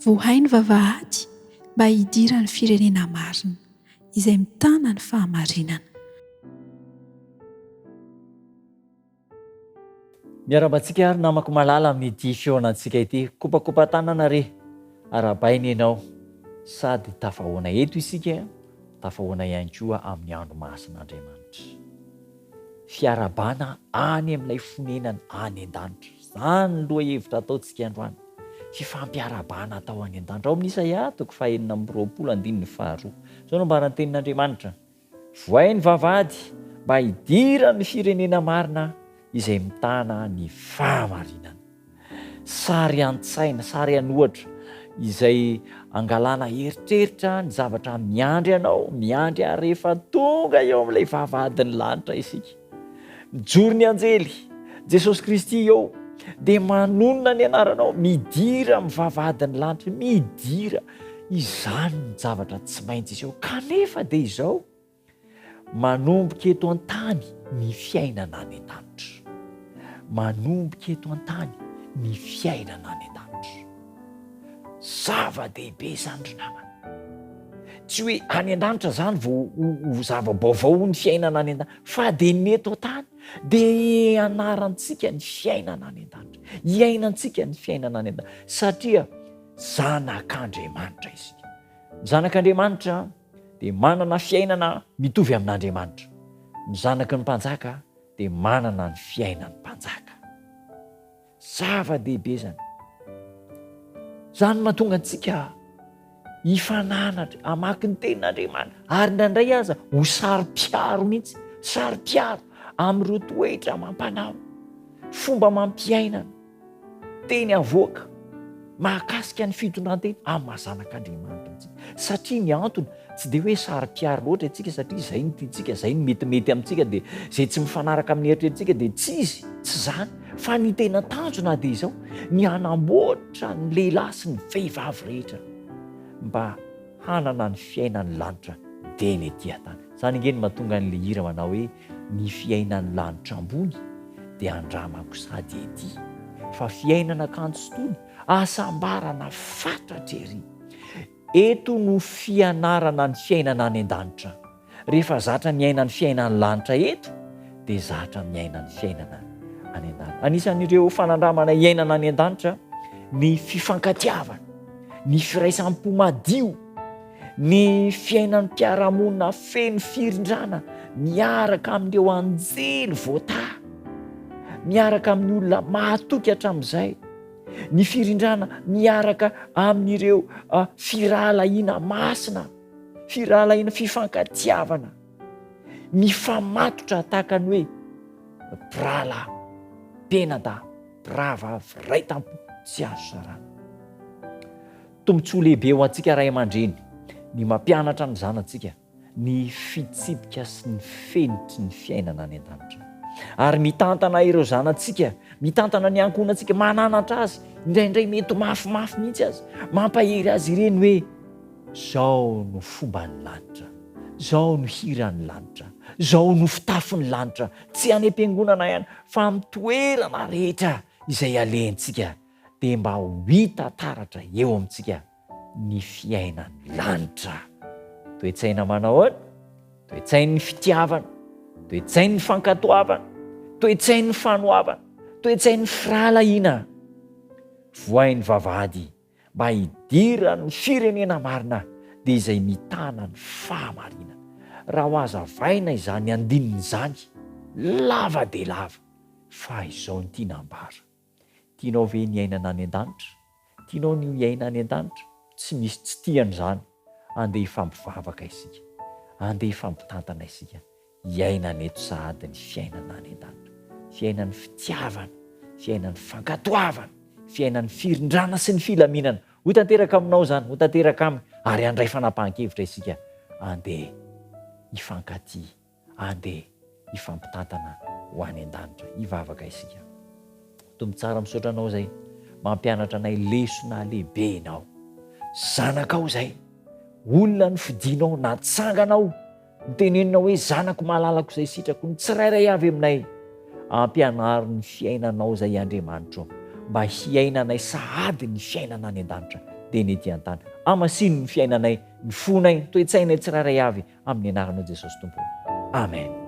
Vohay ny vavahady mba hidira ny firenena marina izay mitana ny fahamarinana. Miarabantsika ary namako malala amin'ity feonantsika ity. Kopakopa tanana re, arabaina ianao, sady tafahoana eto isika, tafahoana ihany koa amin'ny andro masin'Andriamanitra. Fiarabana any amin'ilay fonenana any an-danitra. Izany no loha hevitra ataontsika androany. Fifampiarabana atao any an-danitra. Ao amin'ny Isaia 4:22. Zao no mbarany tenin'Andriamanitra. Vohay ny vavahady mba hidira ny firenena marina izay mitana ny fahamarinana. Sary an-tsaina, sary anohatra izay angalana eritreritra ny zavatra miandry anao, miandry rehefa tonga eo amin'ilay vavahadin'ny lanitra isika. Mijoro ny anjely, Jesosy Kristy eo, dia manonona ny anaranao, midira amin'ny vavahadin'ny lanitra, midira. Izany ny zavatra tsy maintsy izy eo. Kanefa dia izao, manomboka eto an-tany ny fiainana any an-danitra. Manomboka eto an-tany ny fiainana any an-danitra. Zava-dehibe izany ry namana. Tsy hoe any an-danitra izany vao zava-baovao ny fiainana any an-danitra, fa dia ny eto an-tany dia anarantsika ny fiainana any an-danitra. Iainantsika ny fiainana any an-danitra. Satria zanak'Andriamanitra isika. Ny zanak'Andriamanitra dia manana fiainana mitovy amin'Andriamanitra. Ny zanaky ny mpanjaka dia manana ny fiainan'ny mpanjaka. Zava-dehibe zany. Zany mahatonga antsika hifananatra, hamaky ny tenin'Andriamanitra, ary indraindray aza ho sari-piaro mihitsy, sari-piaro amin'ireo toetra mampanao, fomba mampiainana, teny avoaka, mahakasika ny fitondrantena amin'ny mahazanak'Andriamanitra antsika. Satria ny antony tsy dia hoe sari-piaro loatra antsika, satria izay ny tiantsika, izay ny metimety amintsika, dia izay tsy mifanaraka amin'ny eritreretintsika dia tsy izy, tsy izany. Fa ny tena tanjona dia izao, ny hanamboatra ny lehilahy sy ny vehivavy rehetra mba hanana ny fiainan'ny lanitra dia ny etỳ an-tany. Izany ingeny mahatonga an'ilay hira manao hoe ny fiainan'ny lanitra ambony dia andramako sady etỳ, fa fiainana kanto sy tony asambarana fatratra ery. Eto no fianarana ny fiainana any an-danitra. Rehefa zatra miaina ny fiainan'ny lanitra eto, dia zatra miaina ny fiainana any an-danitra. Anisan'ireo fanandramana iainana any an-danitra ny fifankatiavana, ny firaisampo madio, ny fiainan'ny mpiaramonina feno firindrana, miaraka amin'ireo anjely voatà, miaraka amin'ny olona mahatoky hatramin'izay, ny firindrana miaraka amin'ireo firalahiana masina, firalahiana fifankatiavana, mifamatotra tahaka ny hoe brala, penada, brava, vraitampo, tsy azo sarana. Tombontsoa lehibe ho antsika ray aman-dreny, ny mampianatra ny zanantsika ny fitsipika sy ny fenitry ny fiainana any an-danitra. Ary mitantana ireo zanantsika, mitantana ny ankonantsika, mananatra azy, indraindray mety mafimafy mihitsy azy, mampahery azy ireny hoe zao no fomban'ny lanitra, zao no hiran'ny lanitra, zao no fitafin'ny lanitra, tsy any am-piangonana ihany fa amin'ny toerana rehetra izay alentsika, dia mba ho hita taratra eo amintsika ny fiainan'ny lanitra. Toe-tsaina manao ahoana? Toe-tsain'ny fitiavana, toe-tsain'ny fankatoavana, toe-tsain'ny fanoavana, toe-tsain'ny firalahiana. Vohay ny vavahady mba hidira ny firenena marina dia izay mitana ny fahamarinana. Raha ho azavaina izany andininy izany, lava dia lava, fa izao ny tiana ambara. Tianao ve ny iainana any an-danitra? Tianao ny iaina any an-danitra? Tsy misy tsy tian'izany. Andeha hifampivavaka isika, andeha hifampitantana isika, iaina ny eto sahady ny fiainana any an-danitra, fiainan'ny fitiavana, fiainan'ny fankatoavana, fiainan'ny firindrana sy ny filaminana. Ho tanteraka aminao zany, ho tanteraka aminy, ary andray fanapahan-kevitra isika, andeha hifankaty, andeha hifampitantana ho any an-danitra, hivavaka isika. Tombo tsara misaotra anao zay, mampianatra anay lesona lehibe ianao. Zanakao zay, olona ny fidinao, natsanganao, nitenenina hoe zanako malalako izay sitrako, ny tsirairay avy aminay, ampianaro ny fiainanao zay Andriamanitra mba hiainanay sahady ny fiainana any an-danitra dia ny ety an-tany. Amasino ny fiainanay, ny fonay, ny toe-tsainay tsirairay avy amin'ny anaranao Jesosy Tompo. Amen.